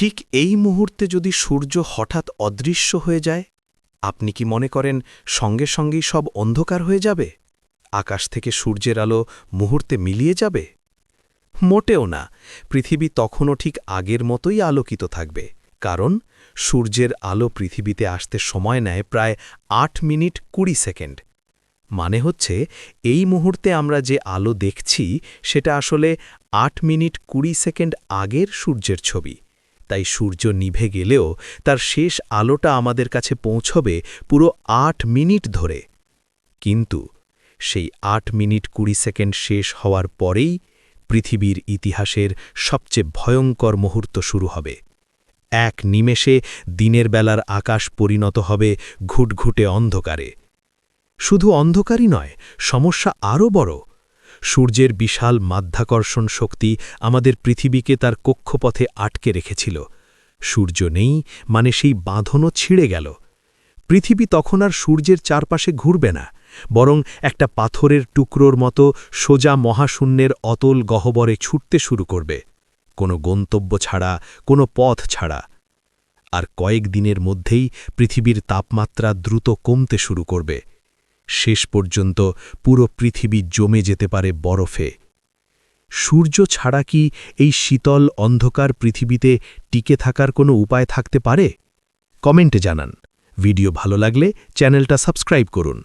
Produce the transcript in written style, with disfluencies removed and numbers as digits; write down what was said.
ঠিক এই মুহূর্তে যদি সূর্য হঠাৎ অদৃশ্য হয়ে যায়, আপনি কি মনে করেন সঙ্গে সঙ্গেই সব অন্ধকার হয়ে যাবে? আকাশ থেকে সূর্যের আলো মুহূর্তে মিলিয়ে যাবে? মোটেও না। পৃথিবী তখনও ঠিক আগের মতোই আলোকিত থাকবে, কারণ সূর্যের আলো পৃথিবীতে আসতে সময় নেয় প্রায় ৮ মিনিট ২০ সেকেন্ড। মানে হচ্ছে, এই মুহূর্তে আমরা যে আলো দেখছি সেটা আসলে ৮ মিনিট ২০ সেকেন্ড আগের সূর্যের ছবি। তাই সূর্য নিভে গেলেও তার শেষ আলোটা আমাদের কাছে পৌঁছবে পুরো ৮ মিনিট ধরে। কিন্তু সেই ৮ মিনিট ২০ সেকেন্ড শেষ হওয়ার পরেই পৃথিবীর ইতিহাসের সবচেয়ে ভয়ঙ্কর মুহূর্ত শুরু হবে। এক নিমেষে দিনের বেলার আকাশ পরিণত হবে ঘুটঘুটে অন্ধকারে। শুধু অন্ধকারই নয়, সমস্যা আরও বড়। সূর্যের বিশাল মাধ্যাকর্ষণ শক্তি আমাদের পৃথিবীকে তার কক্ষপথে আটকে রেখেছিল। সূর্য নেই মানে সেই বাঁধনও ছিঁড়ে গেল। পৃথিবী তখন আর সূর্যের চারপাশে ঘুরবে না, বরং একটা পাথরের টুকরোর মতো সোজা মহাশূন্যের অতল গহ্বরে ছুটতে শুরু করবে, কোনো গন্তব্য ছাড়া, কোনো পথ ছাড়া। আর কয়েক দিনের মধ্যেই পৃথিবীর তাপমাত্রা দ্রুত কমতে শুরু করবে। শেষ পর্যন্ত পুরো পৃথিবী জমে যেতে পারে বরফে। সূর্য ছাড়া কি এই শীতল অন্ধকার পৃথিবীতে টিকে থাকার কোনো উপায় থাকতে পারে? কমেন্টে জানান। ভিডিও ভালো লাগলে চ্যানেলটা সাবস্ক্রাইব করুন।